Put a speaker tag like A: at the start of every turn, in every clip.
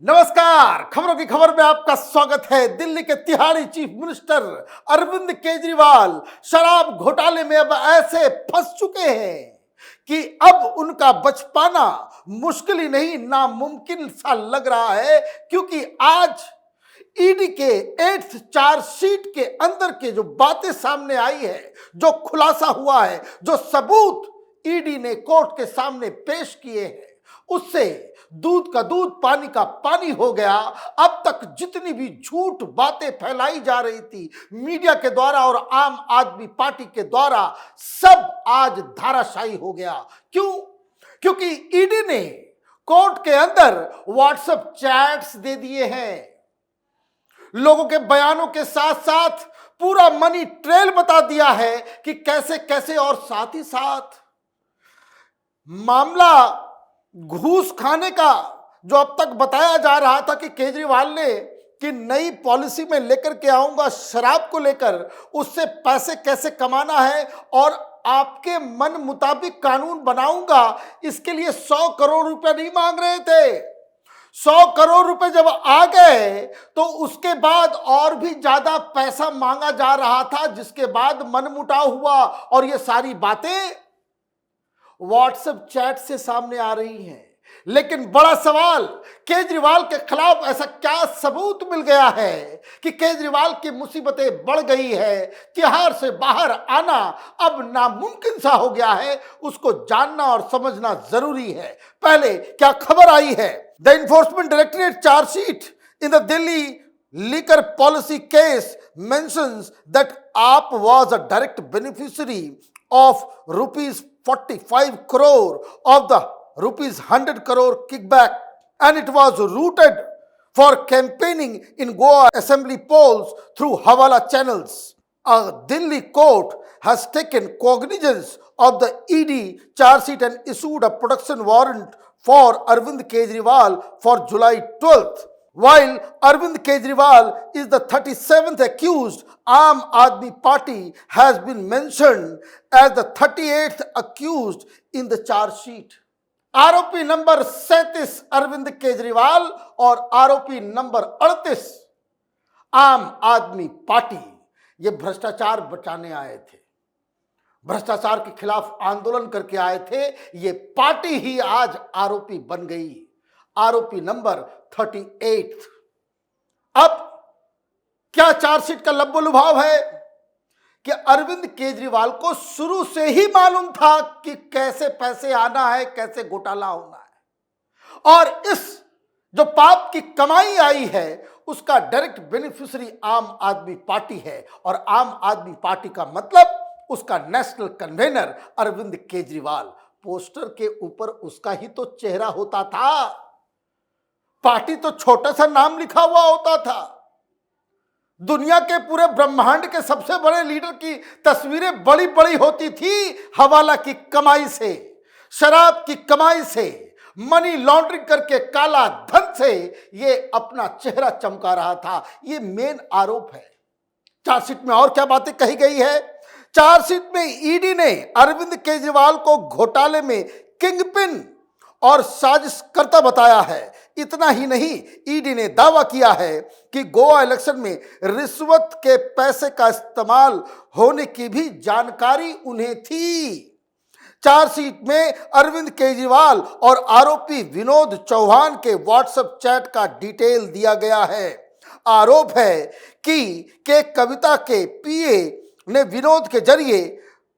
A: नमस्कार। खबरों की खबर में आपका स्वागत है। दिल्ली के तिहाड़ी चीफ मिनिस्टर अरविंद केजरीवाल शराब घोटाले में अब ऐसे फंस चुके हैं कि अब उनका बच पाना मुश्किल ही नहीं नामुमकिन सा लग रहा है, क्योंकि आज ईडी के 8th चार्जशीट के अंदर के जो बातें सामने आई है, जो खुलासा हुआ है, जो सबूत ईडी ने कोर्ट के सामने पेश किए हैं, उससे दूध का दूध पानी का पानी हो गया। अब तक जितनी भी झूठ बातें फैलाई जा रही थी मीडिया के द्वारा और आम आदमी पार्टी के द्वारा, सब आज धाराशायी हो गया। क्यों? क्योंकि ईडी ने कोर्ट के अंदर व्हाट्सएप चैट्स दे दिए हैं, लोगों के बयानों के साथ साथ पूरा मनी ट्रेल बता दिया है कि कैसे कैसे, और साथ ही साथ मामला घूस खाने का जो अब तक बताया जा रहा था कि केजरीवाल ने कि नई पॉलिसी में लेकर के आऊंगा शराब को लेकर, उससे पैसे कैसे कमाना है और आपके मन मुताबिक कानून बनाऊंगा, इसके लिए 100 करोड़ रुपए नहीं मांग रहे थे। 100 करोड़ रुपए जब आ गए तो उसके बाद और भी ज्यादा पैसा मांगा जा रहा था, जिसके बाद मनमुटाव हुआ और ये सारी बातें व्हाट्सएप चैट से सामने आ रही हैं। लेकिन बड़ा सवाल, केजरीवाल के खिलाफ ऐसा क्या सबूत मिल गया है कि केजरीवाल की मुसीबतें बढ़ गई है, तिहाड़ से बाहर आना अब नामुमकिन सा हो गया है? उसको जानना और समझना जरूरी है। पहले क्या खबर आई है? The enforcement directorate chargesheet in the Delhi liquor policy case mentions that AAP was a direct beneficiary of rupees 45 crore of the rupees 100 crore kickback, and it was routed for campaigning in Goa assembly polls through Hawala channels. A Delhi court has taken cognizance of the ED charge sheet and issued a protection warrant for Arvind Kejriwal for July 12th. While Arvind Kejriwal is the 37th accused, Aam Aadmi Party has been mentioned as the 38th accused in the charge sheet. आरोपी number 37 Arvind Kejriwal और आरोपी number 38 आम आदमी party. ये भ्रष्टाचार बचाने आए थे, भ्रष्टाचार के खिलाफ आंदोलन करके आए थे। ये पार्टी ही आज आरोपी बन गई, आरोपी नंबर 38। अब क्या चार्जशीट का लब्बो-लुभाव है कि अरविंद केजरीवाल को शुरू से ही मालूम था कि कैसे पैसे आना है, कैसे घोटाला होना है, और इस जो पाप की कमाई आई है उसका डायरेक्ट बेनिफिशियरी आम आदमी पार्टी है। और आम आदमी पार्टी का मतलब उसका national convener Arvind Kejriwal. Poster के ऊपर उसका ही तो चेहरा होता था, पार्टी तो छोटा सा नाम लिखा हुआ होता था। दुनिया के पूरे ब्रह्मांड के सबसे बड़े लीडर की तस्वीरें बड़ी बड़ी होती थी। हवाला की कमाई से, शराब की कमाई से, मनी लॉन्ड्रिंग करके काला धन से ये अपना चेहरा चमका रहा था। ये मेन आरोप है। चार्जशीट में और क्या बातें कही गई है? चार्जशीट में ईडी ने अरविंद केजरीवाल को घोटाले में किंगपिन और साजिशकर्ता बताया है। इतना ही नहीं, ईडी ने दावा किया है कि गोवा इलेक्शन में रिश्वत के पैसे का इस्तेमाल होने की भी जानकारी उन्हें थी। चार्जशीट में अरविंद केजरीवाल और आरोपी विनोद चौहान के व्हाट्सएप चैट का डिटेल दिया गया है। आरोप है कि कविता के पीए ने विनोद के जरिए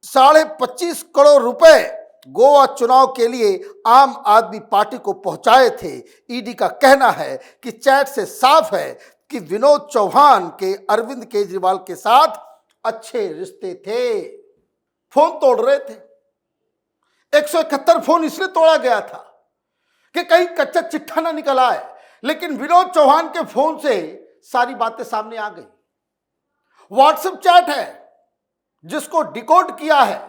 A: 25.5 करोड़ रुपए गोवा चुनाव के लिए आम आदमी पार्टी को पहुंचाए थे। ईडी का कहना है कि चैट से साफ है कि विनोद चौहान के अरविंद केजरीवाल के साथ अच्छे रिश्ते थे। फोन तोड़ रहे थे। 171 फोन इसलिए तोड़ा गया था कि कहीं कच्चा चिट्ठा ना निकल आए, लेकिन विनोद चौहान के फोन से सारी बातें सामने आ गई। व्हाट्सएप चैट है जिसको डिकोड किया है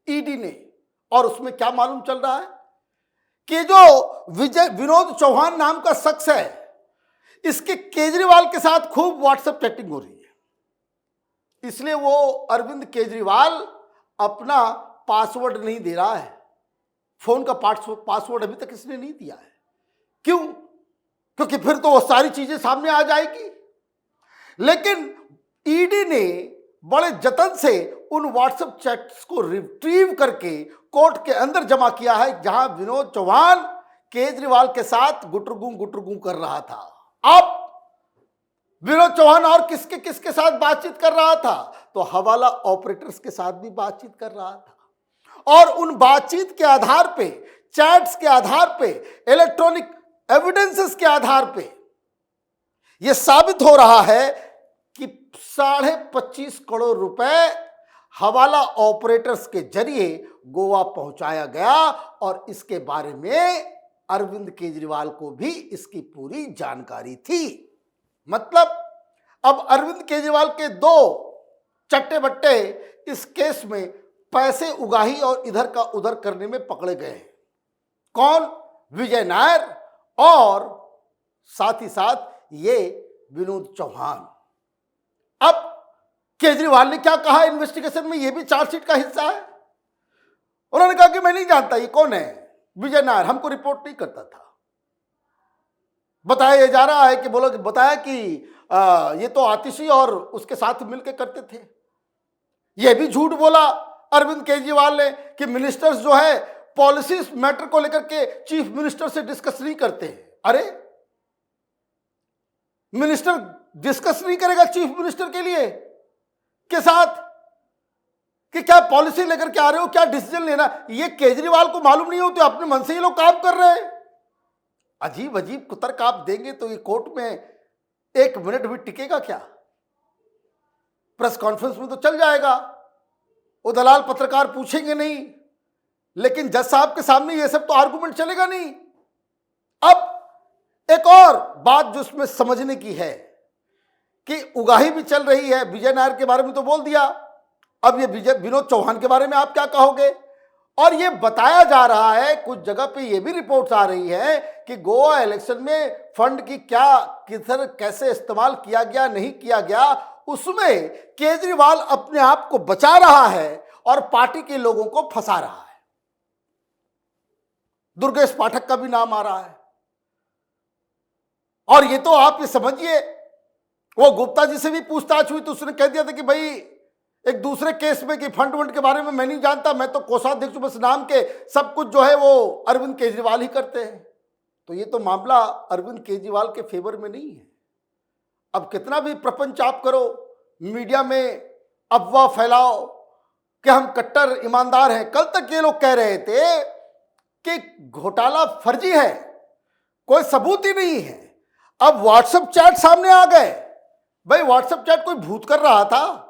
A: ईडी ने, और उसमें क्या मालूम चल रहा है कि जो विनोद चौहान नाम का शख्स है, इसके केजरीवाल के साथ खूब व्हाट्सएप चैटिंग हो रही है। इसलिए वो अरविंद केजरीवाल अपना पासवर्ड नहीं दे रहा है। फोन का पासवर्ड अभी तक इसने नहीं दिया है। क्यों? क्योंकि फिर तो वो सारी चीजें सामने आ जाएगी। लेकिन ईडी ने बड़े जतन से उन व्हाट्सएप चैट्स को रिट्रीव करके कोर्ट के अंदर जमा किया है, जहां विनोद चौहान केजरीवाल के साथ गुटरगू कर रहा था। अब विनोद चौहान और किसके किसके साथ बातचीत कर रहा था? तो हवाला ऑपरेटर्स के साथ भी बातचीत कर रहा था, और उन बातचीत के आधार पे, चैट्स के आधार पे, इलेक्ट्रॉनिक एविडेंसेस के आधार पे यह साबित हो रहा है कि 25.5 करोड़ रुपए हवाला ऑपरेटर्स के जरिए गोवा पहुंचाया गया, और इसके बारे में अरविंद केजरीवाल को भी इसकी पूरी जानकारी थी। मतलब अब अरविंद केजरीवाल के 2 चट्टे बट्टे इस केस में पैसे उगाही और इधर का उधर करने में पकड़े गए। कौन? विजय नायर और साथ ही साथ ये विनोद चौहान। अब केजरीवाल ने क्या कहा इन्वेस्टिगेशन में, ये भी चार्जशीट का हिस्सा है। उन्होंने कहा कि मैं नहीं जानता ये कौन है विजय नायर, हमको रिपोर्ट नहीं करता था। बताया जा रहा है कि बताया कि ये तो आतिशी और उसके साथ मिलकर करते थे। यह भी झूठ बोला अरविंद केजरीवाल ने कि मिनिस्टर्स जो है पॉलिसीज मैटर को लेकर के चीफ मिनिस्टर से डिस्कस नहीं करते हैं। अरे मिनिस्टर डिस्कस नहीं करेगा चीफ मिनिस्टर के साथ कि क्या पॉलिसी लेकर के आ रहे हो, क्या डिसीजन लेना? ये केजरीवाल को मालूम नहीं होते, अपने मन से ये लोग काम कर रहे हैं। अजीब अजीब कुतर्क आप देंगे तो ये कोर्ट में 1 मिनट भी टिकेगा क्या? प्रेस कॉन्फ्रेंस में तो चल जाएगा, वो दलाल पत्रकार पूछेंगे नहीं, लेकिन जज साहब के सामने ये सब तो आर्गुमेंट चलेगा नहीं। अब एक और बात जो उसमें समझने की है कि उगाही भी चल रही है। विजय नायर के बारे में तो बोल दिया, अब ये विनोद चौहान के बारे में आप क्या कहोगे? और ये बताया जा रहा है, कुछ जगह पे ये भी रिपोर्ट्स आ रही है कि गोवा इलेक्शन में फंड की क्या किधर कैसे इस्तेमाल किया गया, नहीं किया गया, उसमें केजरीवाल अपने आप को बचा रहा है और पार्टी के लोगों को फंसा रहा है। दुर्गेश पाठक का भी नाम आ रहा है। और ये तो आप ये समझिए, वो गुप्ता जी से भी पूछताछ हुई तो उसने कह दिया था कि भाई एक दूसरे केस में कि फंड के बारे में मैं नहीं जानता, मैं तो कोषाध्यक्ष बस नाम के, सब कुछ जो है वो अरविंद केजरीवाल ही करते हैं। तो ये तो मामला अरविंद केजरीवाल के फेवर में नहीं है। अब कितना भी प्रपंच आप करो, मीडिया में अफवाह फैलाओ कि हम कट्टर ईमानदार हैं। कल तक ये लोग कह रहे थे कि घोटाला फर्जी है, कोई सबूत ही नहीं है। अब व्हाट्सएप चैट सामने आ गए। भाई व्हाट्सएप चैट कोई भूत कर रहा था?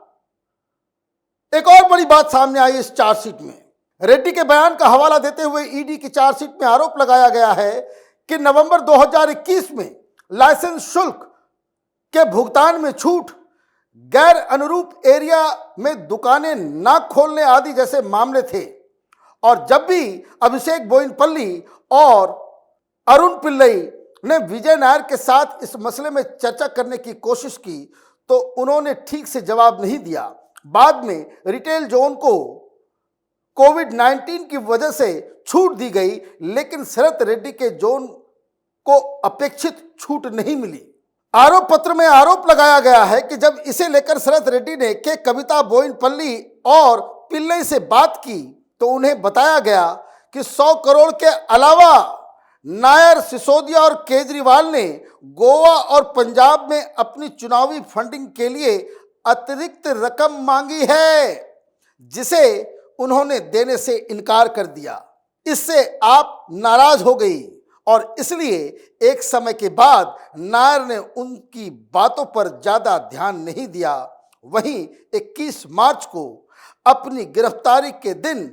A: एक और बड़ी बात सामने आई इस चार्जशीट में। रेड्डी के बयान का हवाला देते हुए ईडी की चार्जशीट में आरोप लगाया गया है कि नवंबर 2021 में लाइसेंस शुल्क के भुगतान में छूट, गैर अनुरूप एरिया में दुकानें न खोलने आदि जैसे मामले थे। और जब भी अभिषेक बोयिनपल्ली और अरुण पिल्लई ने विजय नायर के साथ इस मसले में चर्चा करने की कोशिश की तो उन्होंने ठीक से जवाब नहीं दिया। बाद में रिटेल जोन को कोविड-19 की वजह से छूट दी गई, लेकिन शरत रेड्डी के जोन को अपेक्षित छूट नहीं मिली। आरोप पत्र में आरोप लगाया गया है कि जब इसे लेकर शरत रेड्डी ने के कविता बोयिनपल्ली और पिल्लई से बात की तो उन्हें बताया गया कि 100 करोड़ के अलावा नायर, सिसोदिया और केजरीवाल ने गोवा और पंजाब में अपनी चुनावी फंडिंग के लिए अतिरिक्त रकम मांगी है, जिसे उन्होंने देने से इनकार कर दिया। इससे आप नाराज हो गई और इसलिए एक समय के बाद नायर ने उनकी बातों पर ज्यादा ध्यान नहीं दिया। वहीं 21 मार्च को अपनी गिरफ्तारी के दिन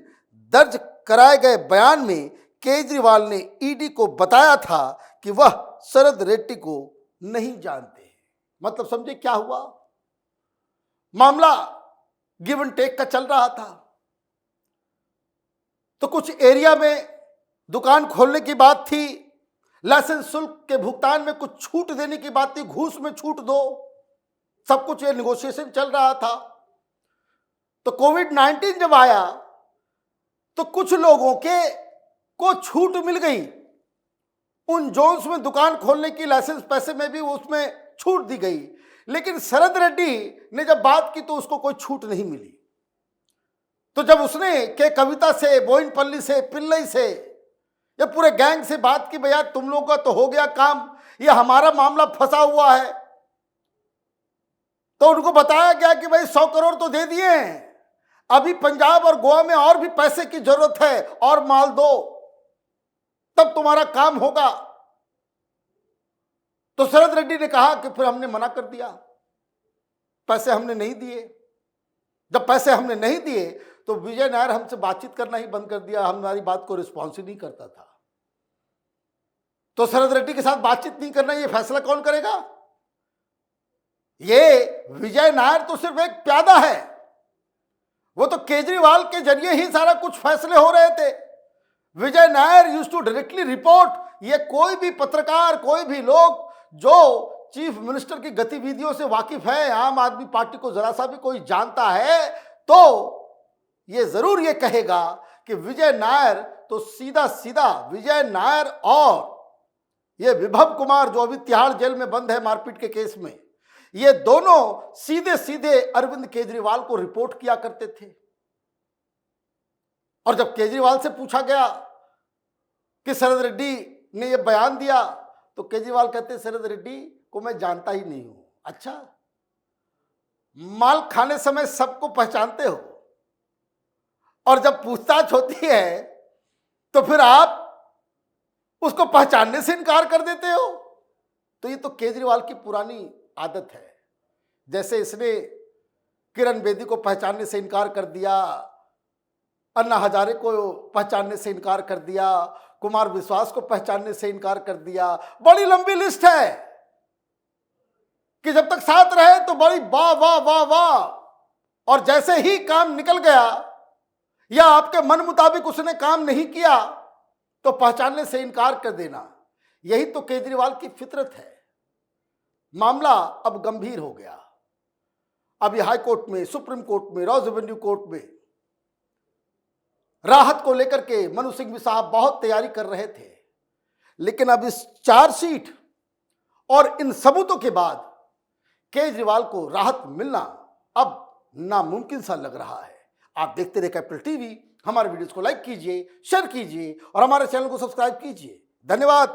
A: दर्ज कराए गए बयान में केजरीवाल ने ईडी को बताया था कि वह शरद रेड्डी को नहीं जानते। मतलब समझे क्या हुआ? मामला गिव एंड टेक का चल रहा था। तो कुछ एरिया में दुकान खोलने की बात थी, लाइसेंस शुल्क के भुगतान में कुछ छूट देने की बात थी, घूस में छूट दो, सब कुछ ये निगोशिएशन चल रहा था। तो कोविड-19 जब आया तो कुछ लोगों को छूट मिल गई उन जोन्स में दुकान खोलने की लाइसेंस पैसे में भी उसमें छूट दी गई, लेकिन शरद रेड्डी ने जब बात की तो उसको कोई छूट नहीं मिली। तो जब उसने के कविता से, बोइनपल्ली से, पिल्लई से, ये पूरे गैंग से बात की, भैया तुम लोगों का तो हो गया काम, ये हमारा मामला फंसा हुआ है, तो उनको बताया गया कि भाई 100 करोड़ तो दे दिए हैं, अभी पंजाब और गोवा में और भी पैसे की जरूरत है, और माल दो तब तुम्हारा काम होगा। तो शरद रेड्डी ने कहा कि फिर हमने मना कर दिया, पैसे हमने नहीं दिए। जब पैसे हमने नहीं दिए तो विजय नायर हमसे बातचीत करना ही बंद कर दिया, हमारी बात को रिस्पॉन्स ही नहीं करता था। तो शरद रेड्डी के साथ बातचीत नहीं करना, ये फैसला कौन करेगा? ये विजय नायर तो सिर्फ एक प्यादा है, वो तो केजरीवाल के जरिए ही सारा कुछ फैसले हो रहे थे। Vijay Nair used to directly report. ये कोई भी पत्रकार, कोई भी लोग जो चीफ मिनिस्टर की गतिविधियों से वाकिफ है, आम आदमी पार्टी को जरा सा भी कोई जानता है, तो ये जरूर ये कहेगा कि विजय नायर तो सीधा सीधा विजय नायर और ये विभव कुमार जो अभी तिहाड़ जेल में बंद है मारपीट के केस में, ये दोनों सीधे सीधे अरविंद केजरीवाल को रिपोर्ट किया करते थे। और जब केजरीवाल से पूछा गया कि शरद रेड्डी ने ये बयान दिया, तो केजरीवाल कहते शरद रेड्डी को मैं जानता ही नहीं हूं। अच्छा, माल खाने समय सबको पहचानते हो, और जब पूछताछ होती है तो फिर आप उसको पहचानने से इनकार कर देते हो। तो ये तो केजरीवाल की पुरानी आदत है। जैसे इसने किरण बेदी को पहचानने से इनकार कर दिया, अन्ना हजारे को पहचानने से इनकार कर दिया, कुमार विश्वास को पहचानने से इनकार कर दिया। बड़ी लंबी लिस्ट है कि जब तक साथ रहे तो बड़ी वाह वाह वाह वाह, और जैसे ही काम निकल गया या आपके मन मुताबिक उसने काम नहीं किया तो पहचानने से इनकार कर देना। यही तो केजरीवाल की फितरत है। मामला अब गंभीर हो गया। अभी हाई कोर्ट में, सुप्रीम कोर्ट में, रॉज एवेन्यू कोर्ट में राहत को लेकर के मनु सिंघवी साहब बहुत तैयारी कर रहे थे, लेकिन अब इस चार्जशीट और इन सबूतों के बाद केजरीवाल को राहत मिलना अब नामुमकिन सा लग रहा है। आप देखते रहे कैपिटल टीवी। हमारे वीडियोस को लाइक कीजिए, शेयर कीजिए और हमारे चैनल को सब्सक्राइब कीजिए। धन्यवाद।